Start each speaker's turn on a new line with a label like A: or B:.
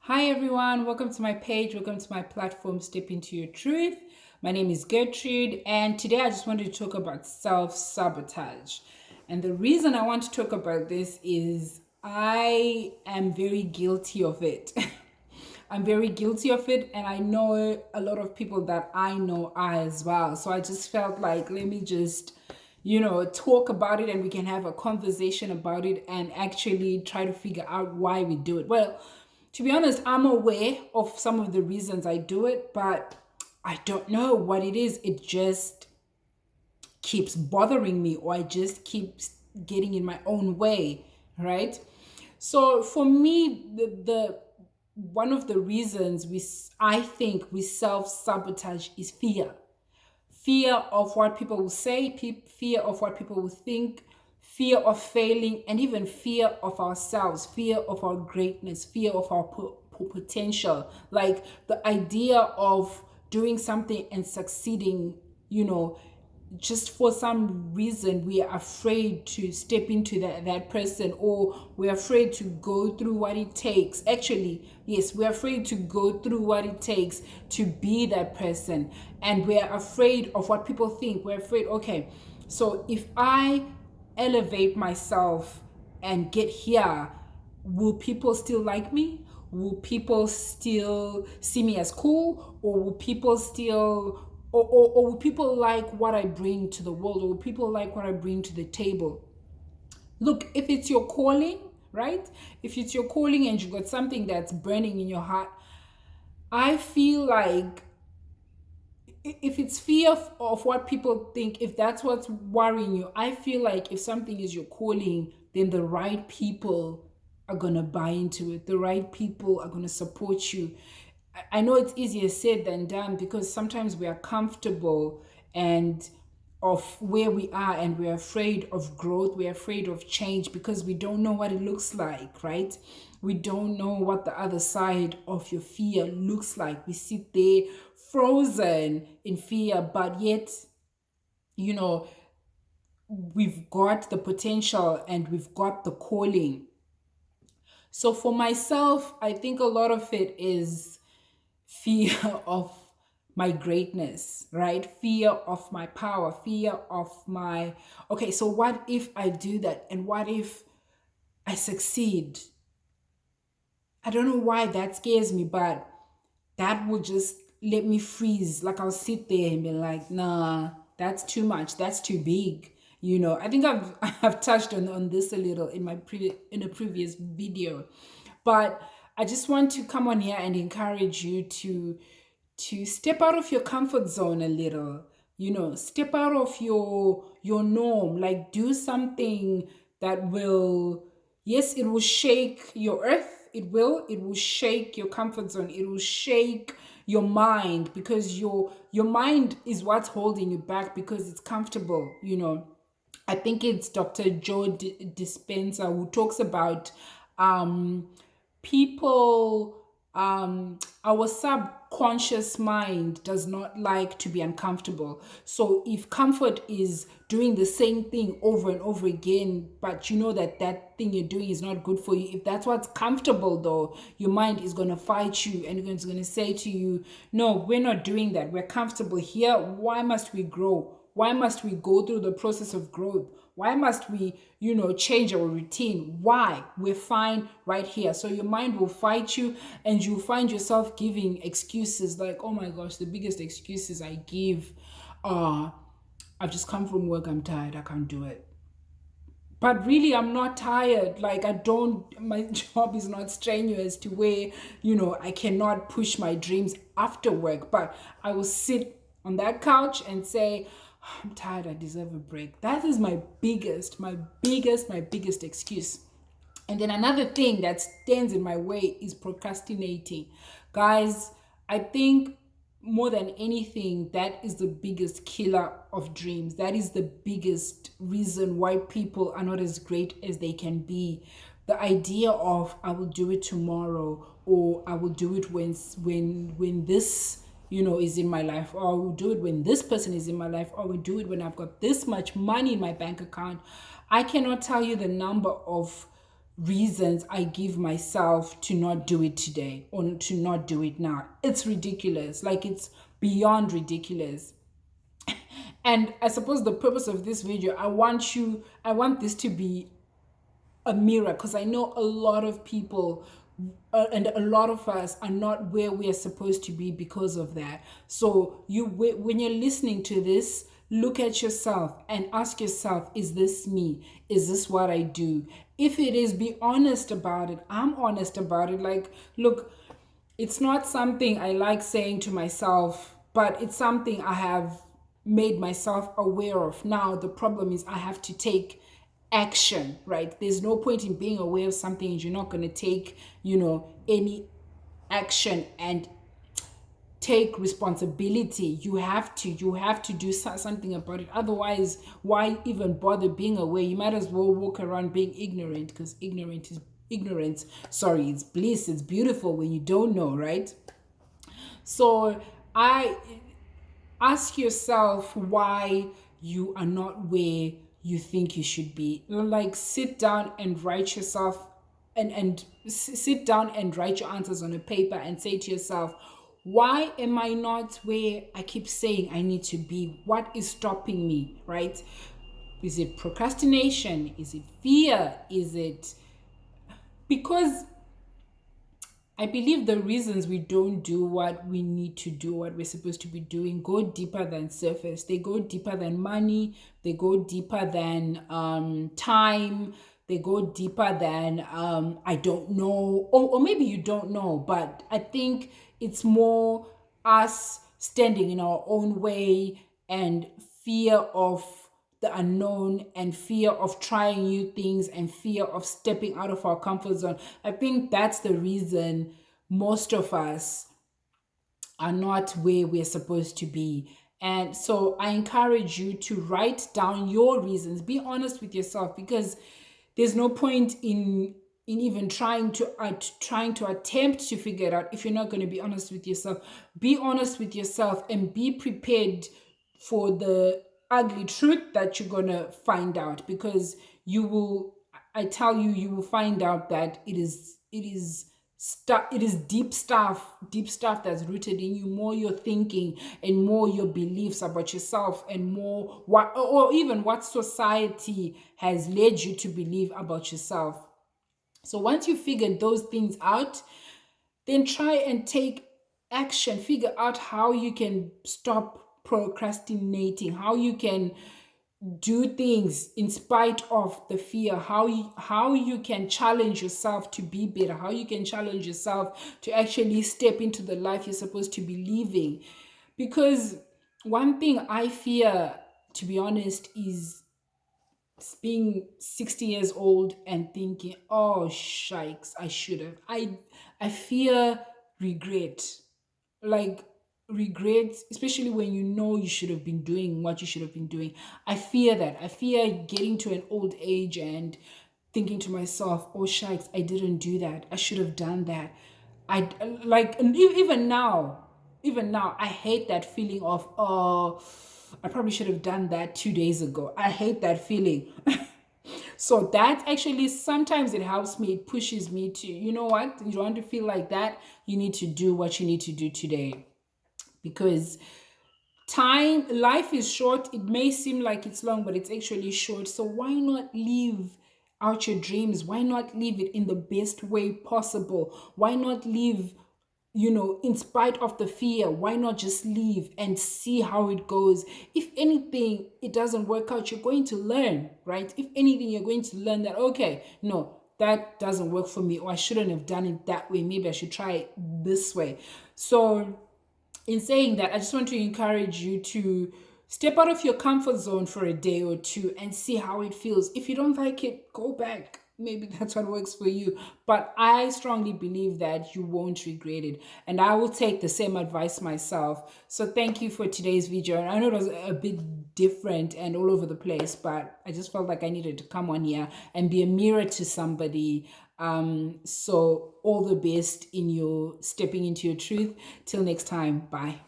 A: Hi everyone, welcome to my page, welcome to my platform, Step Into Your Truth. My name is Gertrude, and today I just wanted to talk about self-sabotage. And the reason I want to talk about this is I am very guilty of it. I'm very guilty of it, and I know a lot of people that I know are as well. So I just felt like, let me just talk about it and we can have a conversation about it and actually try to figure out why we do it. Well, to be honest, I'm aware of some of the reasons I do it, but I don't know what it is. It just keeps bothering me, or I just keeps getting in my own way, right? So for me, the one of the reasons I think we self-sabotage is fear. Fear of what people will say, fear of what people will think, fear of failing, and even fear of ourselves, fear of our greatness, fear of our potential. Like the idea of doing something and succeeding, just for some reason we are afraid to step into that person, or we're afraid to go through what it takes. Actually, yes, we're afraid to go through what it takes to be that person, and we're afraid of what people think. We're afraid, okay, so if I elevate myself and get here, will people still like me? Will people still see me as cool? Or will people still or will people like what I bring to the world? Or will people like what I bring to the table? Look, if it's your calling, right? If it's your calling and you got something that's burning in your heart, I feel like if it's fear of what people think, if that's what's worrying you, I feel like if something is your calling, then the right people are going to buy into it. The right people are going to support you. I know it's easier said than done, because sometimes we are comfortable and of where we are, and we're afraid of growth, we're afraid of change, because we don't know what it looks like, right? We don't know what the other side of your fear looks like. We sit there frozen in fear, but yet, you know, we've got the potential and we've got the calling. So for myself, I think a lot of it is fear of my greatness, right? Fear of my power, fear of my, okay, so what if I do that? And what if I succeed? I don't know why that scares me, but that will just let me freeze. Like I'll sit there and be like, nah, that's too much. That's too big. I think I've touched on this a little in in a previous video, but I just want to come on here and encourage you to step out of your comfort zone a little. Step out of your norm. Like do something that will, yes, it will shake your earth. It will shake your comfort zone. It will shake your mind, because your mind is what's holding you back, because it's comfortable. I think it's Dr. Joe Dispenza who talks about people, our subconscious mind does not like to be uncomfortable. So if comfort is doing the same thing over and over again, but you know that that thing you're doing is not good for you, if that's what's comfortable, though, your mind is going to fight you, and it's going to say to you, no, we're not doing that. We're comfortable here. Why must we grow? Why must we go through the process of growth? Why must we, change our routine? Why? We're fine right here. So your mind will fight you, and you find yourself giving excuses like, oh my gosh, the biggest excuses I give are, I've just come from work, I'm tired, I can't do it. But really, I'm not tired. Like, my job is not strenuous to where, I cannot push my dreams after work. But I will sit on that couch and say, I'm tired, I deserve a break. That is my biggest excuse. And then another thing that stands in my way is procrastinating. Guys, I think more than anything, that is the biggest killer of dreams. That is the biggest reason why people are not as great as they can be. The idea of, I will do it tomorrow, or I will do it when this is in my life, or I will do it when this person is in my life, or I will do it when I've got this much money in my bank account. I cannot tell you the number of reasons I give myself to not do it today or to not do it now. It's ridiculous. Like, it's beyond ridiculous. And I suppose the purpose of this video, I want this to be a mirror, because I know a lot of people and a lot of us are not where we are supposed to be because of that. So when you're listening to this, look at yourself and ask yourself, is this me? Is this what I do? If it is, be honest about it. I'm honest about it. Like, look, it's not something I like saying to myself, but it's something I have made myself aware of. Now, the problem is I have to take action, right? There's no point in being aware of something and you're not going to take, any action and take responsibility. You have to do something about it. Otherwise, why even bother being aware? You might as well walk around being ignorant, because ignorance, sorry, it's bliss. It's beautiful when you don't know, right? So I ask yourself why you are not where you think you should be. Like, sit down and write yourself and sit down and write your answers on a paper and say to yourself, why am I not where I keep saying I need to be? What is stopping me, right? Is it procrastination? Is it fear? Is it because I believe the reasons we don't do what we need to do, what we're supposed to be doing, go deeper than surface. They go deeper than money. They go deeper than time. They go deeper than I don't know. Or maybe you don't know, but I think it's more us standing in our own way and fear of the unknown and fear of trying new things and fear of stepping out of our comfort zone. I think that's the reason most of us are not where we're supposed to be. And so I encourage you to write down your reasons. Be honest with yourself, because there's no point in even trying to attempt to figure it out if you're not going to be honest with yourself. Be honest with yourself and be prepared for the ugly truth that you're going to find out, because I tell you, you will find out that it is deep stuff that's rooted in you. More your thinking and more your beliefs about yourself, and more what, or even what society has led you to believe about yourself. So once you figure those things out, then try and take action. Figure out how you can stop procrastinating, how you can do things in spite of the fear, how you can challenge yourself to be better, how you can challenge yourself to actually step into the life you're supposed to be living. Because one thing I fear, to be honest, is being 60 years old and thinking, oh shikes, I should have. I fear regret. Like, regret, especially when you know you should have been doing what you should have been doing. I fear that. I fear getting to an old age and thinking to myself, oh shikes, I didn't do that. I should have done that. I like, and even now, I hate that feeling of, oh, I probably should have done that 2 days ago. I hate that feeling. So that actually, sometimes it helps me. It pushes me to, you know what? You don't want to feel like that. You need to do what you need to do today. Because life is short. It may seem like it's long, but it's actually short. So why not live out your dreams? Why not live it in the best way possible? Why not live, in spite of the fear? Why not just leave and see how it goes? If anything, it doesn't work out, you're going to learn, right? If anything, you're going to learn that, okay, no, that doesn't work for me, or I shouldn't have done it that way. Maybe I should try it this way. So in saying that, I just want to encourage you to step out of your comfort zone for a day or two and see how it feels. If you don't like it, go back. Maybe that's what works for you. But I strongly believe that you won't regret it. And I will take the same advice myself. So thank you for today's video. I know it was a bit different and all over the place, but I just felt like I needed to come on here and be a mirror to somebody. So all the best in your stepping into your truth. Till next time. Bye.